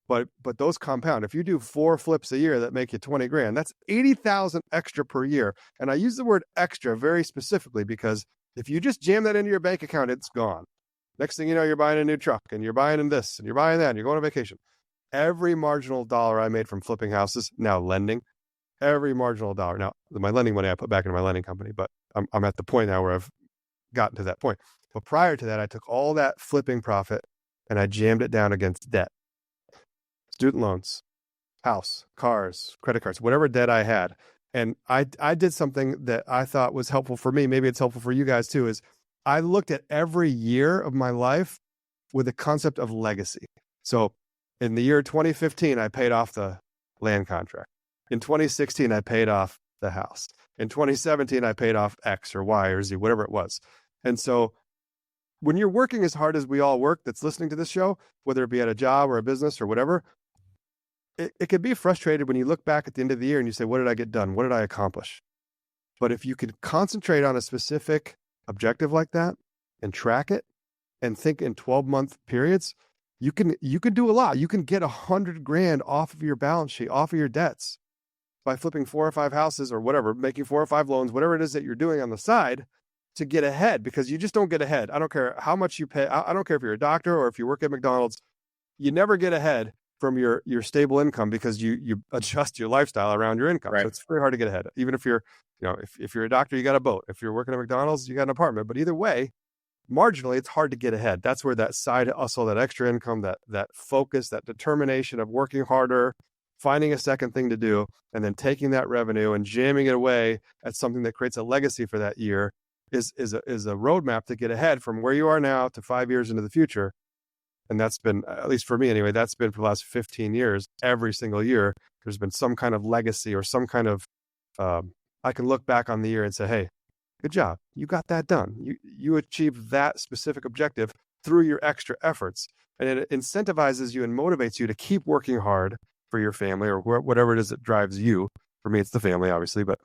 But those compound. If you do 4 flips a year that make you 20 grand, that's 80,000 extra per year. And I use the word extra very specifically because if you just jam that into your bank account, it's gone. Next thing you know, you're buying a new truck and you're buying this and you're buying that and you're going on vacation. Every marginal dollar I made from flipping houses, now lending, every marginal dollar. Now, my lending money I put back into my lending company, but I'm at the point now where I've gotten to that point. But prior to that, I took all that flipping profit and I jammed it down against debt. Student loans, house, cars, credit cards, whatever debt I had. And I did something that I thought was helpful for me. Maybe it's helpful for you guys too, is I looked at every year of my life with the concept of legacy. So in the year 2015, I paid off the land contract. In 2016, I paid off the house. In 2017, I paid off X or Y or Z, whatever it was. And so when you're working as hard as we all work that's listening to this show, whether it be at a job or a business or whatever, it can be frustrated when you look back at the end of the year and you say, what did I get done? What did I accomplish? But if you can concentrate on a specific objective like that and track it and think in 12-month periods, you can do a lot. You can get 100 grand off of your balance sheet, off of your debts by flipping 4 or 5 houses or whatever, making 4 or 5 loans, whatever it is that you're doing on the side to get ahead, because you just don't get ahead. I don't care how much you pay. I don't care if you're a doctor or if you work at McDonald's, you never get ahead from your stable income because you adjust your lifestyle around your income. Right. So it's very hard to get ahead. Even if you're, if you're a doctor, you got a boat. If you're working at McDonald's, you got an apartment. But either way, marginally, it's hard to get ahead. That's where that side hustle, that extra income, that focus, that determination of working harder, finding a second thing to do, and then taking that revenue and jamming it away at something that creates a legacy for that year is a roadmap to get ahead from where you are now to 5 years into the future. And that's been, at least for me anyway, that's been for the last 15 years. Every single year, there's been some kind of legacy or some kind of, I can look back on the year and say, hey, good job. You got that done. You achieved that specific objective through your extra efforts. And it incentivizes you and motivates you to keep working hard for your family or whatever it is that drives you. For me, it's the family, obviously, but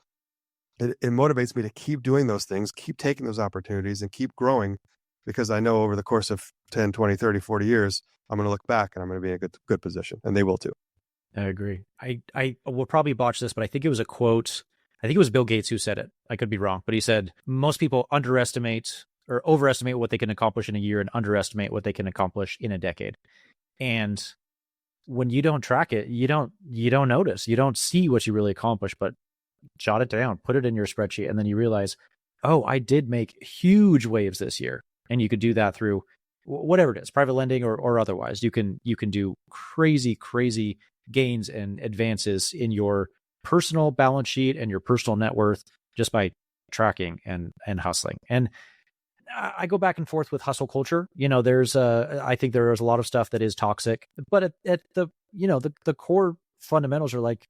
it motivates me to keep doing those things, keep taking those opportunities, and keep growing, because I know over the course of 10, 20, 30, 40 years, I'm going to look back and I'm going to be in a good position, and they will too. I agree. I will probably botch this, but I think it was a quote. I think it was Bill Gates who said it. I could be wrong, but he said most people underestimate or overestimate what they can accomplish in a year and underestimate what they can accomplish in a decade. And when you don't track it, you don't notice, you don't see what you really accomplished, but jot it down, put it in your spreadsheet, and then you realize, oh, I did make huge waves this year. And you could do that through whatever it is, private lending or otherwise. You can do crazy gains and advances in your personal balance sheet and your personal net worth just by tracking and hustling. And I go back and forth with hustle culture. I think there is a lot of stuff that is toxic, but at the core fundamentals are like,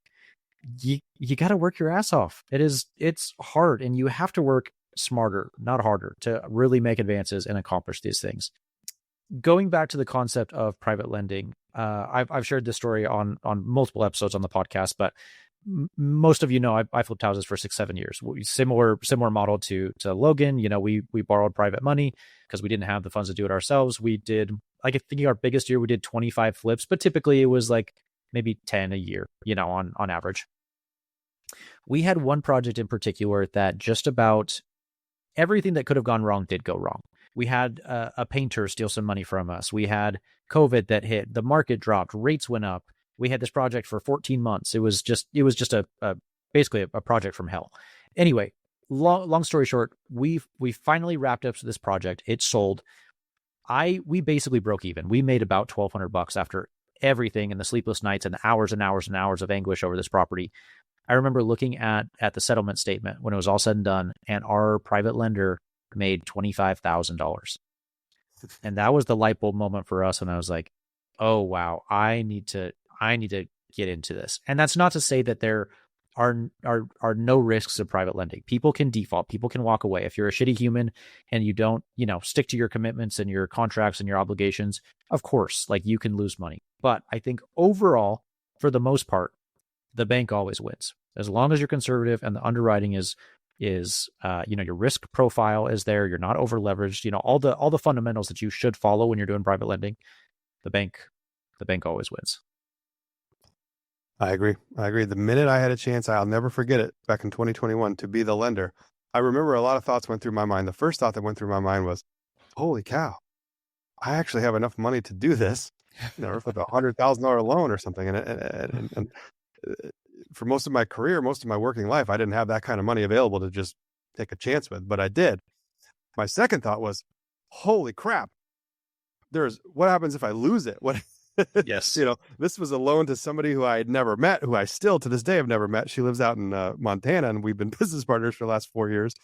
you got to work your ass off. It's hard, and you have to work smarter, not harder, to really make advances and accomplish these things. Going back to the concept of private lending, I've shared this story on multiple episodes on the podcast, but most of I flipped houses for 6-7 years. Similar model to Logan. We borrowed private money because we didn't have the funds to do it ourselves. We did, I think our biggest year we did 25 flips, but typically it was like maybe 10 a year, on average. We had one project in particular that just about everything that could have gone wrong did go wrong. We had a painter steal some money from us. We had COVID that hit. The market dropped. Rates went up. We had this project for 14 months. It was just basically a project from hell. Anyway, long story short, we finally wrapped up this project. It sold. We basically broke even. We made about $1,200 after everything and the sleepless nights and the hours and hours and hours of anguish over this property. I remember looking at the settlement statement when it was all said and done, and our private lender made $25,000. And that was the light bulb moment for us. And I was like, oh, wow, I need to get into this. And that's not to say that there are no risks of private lending. People can default, people can walk away. If you're a shitty human and you don't, stick to your commitments and your contracts and your obligations, of course, like you can lose money. But I think overall, for the most part, the bank always wins. As long as you're conservative and the underwriting is your risk profile is there, you're not over leveraged, all the fundamentals that you should follow when you're doing private lending, the bank always wins. I agree. The minute I had a chance, I'll never forget it, back in 2021, to be the lender, I remember a lot of thoughts went through my mind. The first thought that went through my mind was, holy cow, I actually have enough money to do this, for the $100,000 loan or something. And for most of my career, most of my working life, I didn't have that kind of money available to just take a chance with, but I did. My second thought was, holy crap, what happens if I lose it? What? Yes. This was a loan to somebody who I had never met, who I still to this day have never met. She lives out in Montana, and we've been business partners for the last 4 years.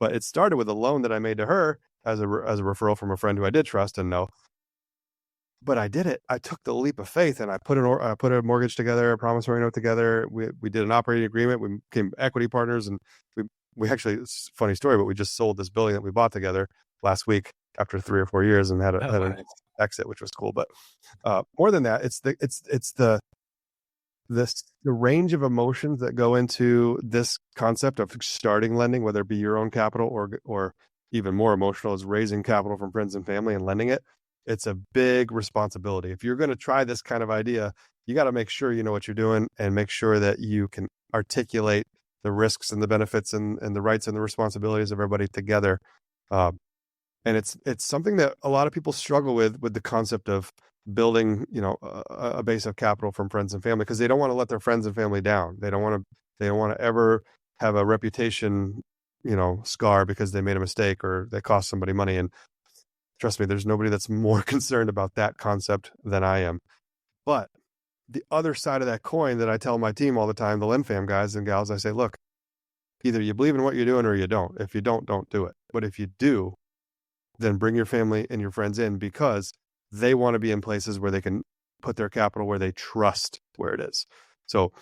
But it started with a loan that I made to her as a referral from a friend who I did trust and know. But I did it. I took the leap of faith, and I put a mortgage together, a promissory note together. We did an operating agreement. We became equity partners, and we actually, it's a funny story, but we just sold this building that we bought together last week after 3 or 4 years and had an exit, which was cool. But more than that, it's the range of emotions that go into this concept of starting lending, whether it be your own capital or even more emotional is raising capital from friends and family and lending it. It's a big responsibility. If you're going to try this kind of idea, you got to make sure you know what you're doing and make sure that you can articulate the risks and the benefits and the rights and the responsibilities of everybody together. And it's something that a lot of people struggle with the concept of building, a base of capital from friends and family, because they don't want to let their friends and family down. They don't want to ever have a reputation, scar because they made a mistake or they cost somebody money. And trust me, there's nobody that's more concerned about that concept than I am. But the other side of that coin that I tell my team all the time, the LendFam guys and gals, I say, look, either you believe in what you're doing or you don't. If you don't do it. But if you do, then bring your family and your friends in, because they want to be in places where they can put their capital where they trust where it is. So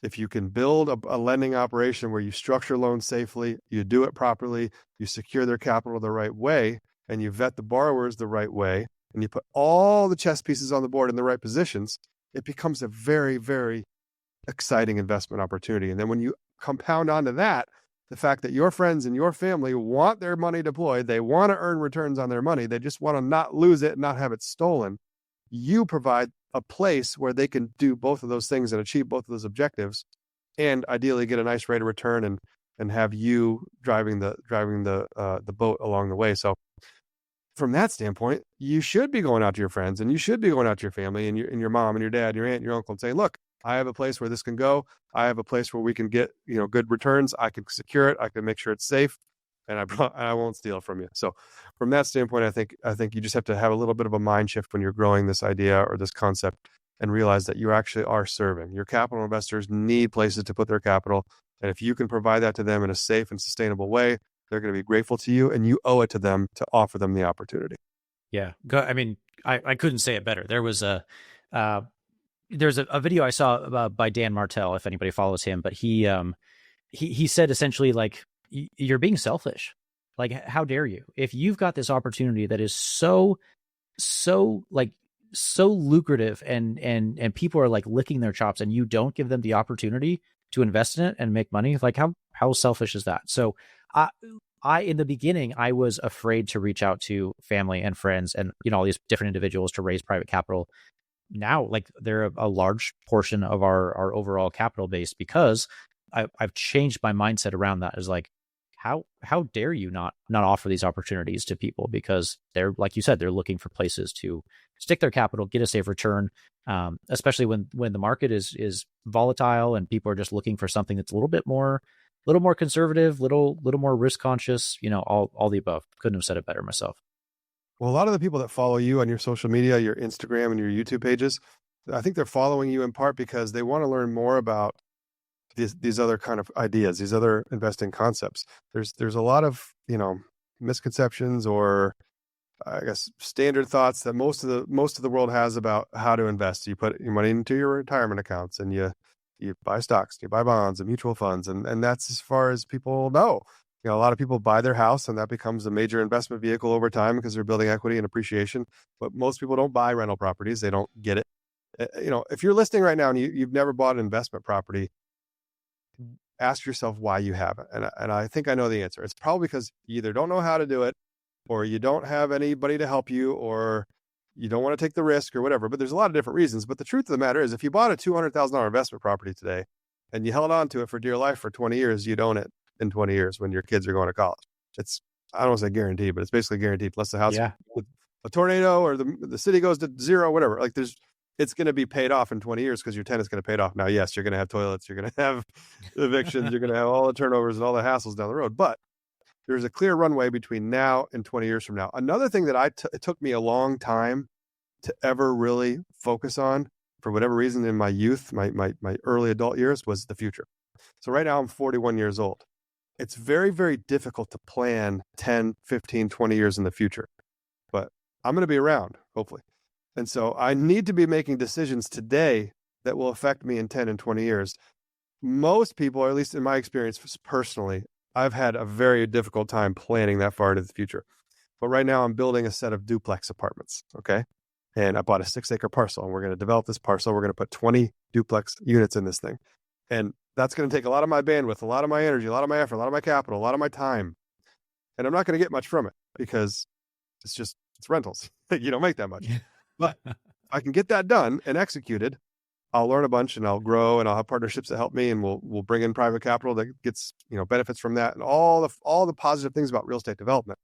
if you can build a lending operation where you structure loans safely, you do it properly, you secure their capital the right way, and you vet the borrowers the right way, and you put all the chess pieces on the board in the right positions, it becomes a very, very exciting investment opportunity. And then when you compound onto that, the fact that your friends and your family want their money deployed, they want to earn returns on their money, they just want to not lose it, not have it stolen. You provide a place where they can do both of those things and achieve both of those objectives, and ideally get a nice rate of return and have you driving the boat along the way. So from that standpoint, you should be going out to your friends, and you should be going out to your family and your mom and your dad, your aunt, and your uncle, and saying, look, I have a place where this can go. I have a place where we can get, good returns. I can secure it. I can make sure it's safe, and I won't steal from you. So from that standpoint, I think you just have to have a little bit of a mind shift when you're growing this idea or this concept, and realize that you actually are serving. Your capital investors need places to put their capital. And if you can provide that to them in a safe and sustainable way, they're going to be grateful to you, and you owe it to them to offer them the opportunity. Yeah. I mean, I couldn't say it better. There was there's a video I saw by Dan Martell, if anybody follows him, but he said essentially, like, you're being selfish. Like, how dare you? If you've got this opportunity that is so lucrative and people are like licking their chops, and you don't give them the opportunity to invest in it and make money, like how selfish is that? So I in the beginning, I was afraid to reach out to family and friends and all these different individuals to raise private capital. Now, like, they're a large portion of our overall capital base, because I've changed my mindset around that. Is like, how dare you not offer these opportunities to people, because they're, like you said, they're looking for places to stick their capital, get a safe return, especially when the market is volatile and people are just looking for something that's a little more conservative, little more risk conscious, all the above. Couldn't have said it better myself. Well, a lot of the people that follow you on your social media, your Instagram and your YouTube pages, I think they're following you in part because they want to learn more about these other kind of ideas, these other investing concepts. There's a lot of, misconceptions, or I guess standard thoughts that most of the world has about how to invest. You put your money into your retirement accounts, and you buy stocks, you buy bonds and mutual funds, and that's as far as people know. A lot of people buy their house, and that becomes a major investment vehicle over time because they're building equity and appreciation. But most people don't buy rental properties. They don't get it. If you're listening right now and you've never bought an investment property, ask yourself why you haven't. And I think I know the answer. It's probably because you either don't know how to do it, or you don't have anybody to help you, or you don't want to take the risk, or whatever. But there's a lot of different reasons. But the truth of the matter is, if you bought a $200,000 investment property today and you held on to it for dear life for 20 years, you'd own it in 20 years when your kids are going to college. I don't want to say guaranteed, but it's basically guaranteed, unless the house with a tornado or the city goes to zero, whatever. Like, it's going to be paid off in 20 years because your tenant's going to pay it off. Now, yes, you're going to have toilets, you're going to have evictions, you're going to have all the turnovers and all the hassles down the road, but there's a clear runway between now and 20 years from now. Another thing that it took me a long time to ever really focus on, for whatever reason, in my youth, my early adult years, was the future. So right now I'm 41 years old. It's very, very difficult to plan 10, 15, 20 years in the future, but I'm going to be around, hopefully. And so I need to be making decisions today that will affect me in 10 and 20 years. Most people, or at least in my experience personally, I've had a very difficult time planning that far into the future. But right now I'm building a set of duplex apartments, okay? And I bought a 6-acre parcel, and we're going to develop this parcel. We're going to put 20 duplex units in this thing. And that's going to take a lot of my bandwidth, a lot of my energy, a lot of my effort, a lot of my capital, a lot of my time. And I'm not going to get much from it because it's rentals. You don't make that much. But I can get that done and executed. I'll learn a bunch, and I'll grow, and I'll have partnerships that help me, and we'll bring in private capital that gets, benefits from that, and all the positive things about real estate development.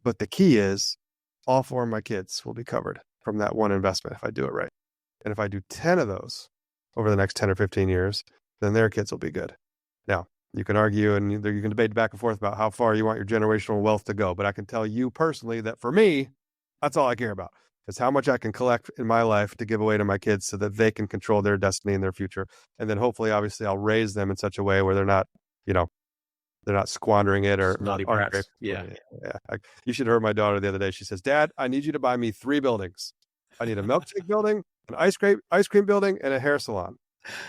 But the key is, all 4 of my kids will be covered from that one investment if I do it right. And if I do 10 of those over the next 10 or 15 years, then their kids will be good. Now, you can argue and you can debate back and forth about how far you want your generational wealth to go. But I can tell you personally that for me, that's all I care about. It's how much I can collect in my life to give away to my kids so that they can control their destiny and their future. And then hopefully, obviously, I'll raise them in such a way where they're not, they're not squandering it or naughty brats. Yeah. You should have heard my daughter the other day. She says, "Dad, I need you to buy me 3 buildings. I need a milkshake building, an ice cream building, and a hair salon."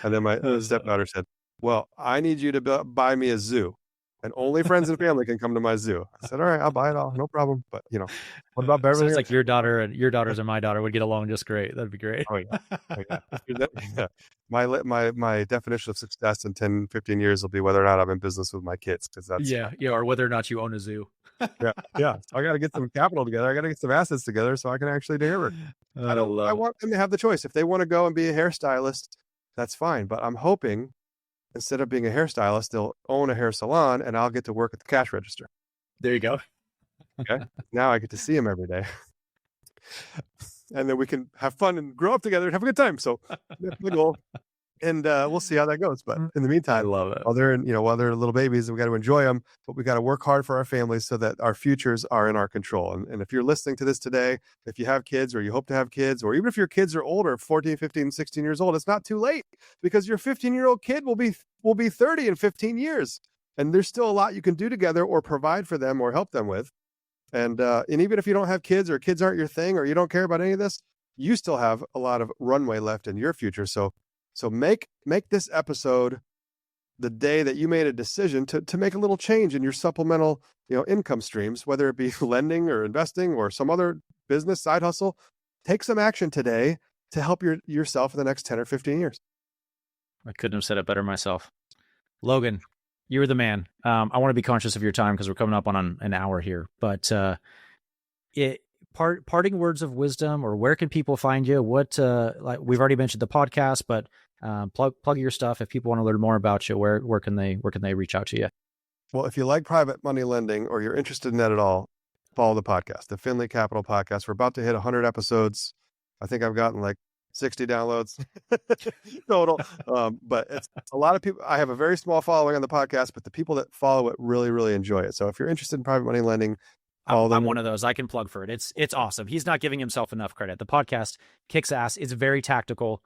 And then my stepdaughter said, "Well, I need you to buy me a zoo, and only friends and family can come to my zoo." I said, "All right, I'll buy it all, no problem." But what about Beverly? Sounds like your daughters and my daughter would get along just great. That'd be great. Oh yeah. My definition of success in 10, 15 years will be whether or not I'm in business with my kids, because that's or whether or not you own a zoo. yeah. So I got to get some capital together. I got to get some assets together so I can actually do it. I want them to have the choice. If they want to go and be a hairstylist, that's fine. But I'm hoping instead of being a hairstylist, they'll own a hair salon, and I'll get to work at the cash register. There you go. Okay. Now I get to see them every day. And then we can have fun and grow up together and have a good time. So that's the goal. And we'll see how that goes. But in the meantime, I love it. While they're little babies, we got to enjoy them, but we got to work hard for our families so that our futures are in our control. And if you're listening to this today, if you have kids or you hope to have kids, or even if your kids are older, 14, 15, 16 years old, it's not too late, because your 15-year-old kid will be 30 in 15 years. And there's still a lot you can do together or provide for them or help them with. And even if you don't have kids, or kids aren't your thing, or you don't care about any of this, you still have a lot of runway left in your future. So make this episode the day that you made a decision to make a little change in your supplemental, income streams, whether it be lending or investing or some other business side hustle. Take some action today to help yourself in the next 10 or 15 years. I couldn't have said it better myself. Logan, you were the man. I want to be conscious of your time because we're coming up on an hour here, but parting words of wisdom, or where can people find you? What, like we've already mentioned the podcast, but plug your stuff. If people want to learn more about you, where can they reach out to you? Well, if you like private money lending, or you're interested in that at all, follow the podcast, the Finley Capital Podcast. We're about to hit 100 episodes. I think I've gotten like 60 downloads total. But it's a lot of people. I have a very small following on the podcast, but the people that follow it really, really enjoy it. So if you're interested in private money lending, I'm one of those. I can plug for it. It's awesome. He's not giving himself enough credit. The podcast kicks ass. It's very tactical.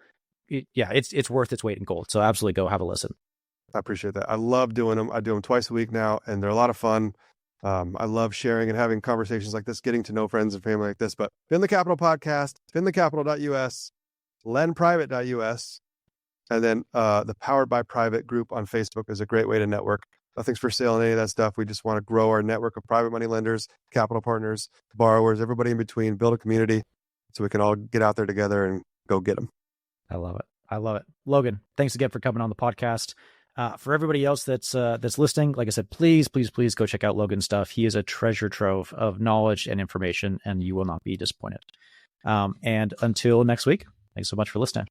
It's worth its weight in gold. So absolutely go have a listen. I appreciate that. I love doing them. I do them twice a week now, and they're a lot of fun. I love sharing and having conversations like this, getting to know friends and family like this. But Finley Capital Podcast, finleycapital.us, lendprivate.us, and then the Powered by Private group on Facebook is a great way to network. Nothing's for sale in any of that stuff. We just want to grow our network of private money lenders, capital partners, borrowers, everybody in between, build a community so we can all get out there together and go get them. I love it. Logan, thanks again for coming on the podcast. For everybody else that's listening, like I said, please go check out Logan's stuff. He is a treasure trove of knowledge and information, and you will not be disappointed. And until next week, thanks so much for listening.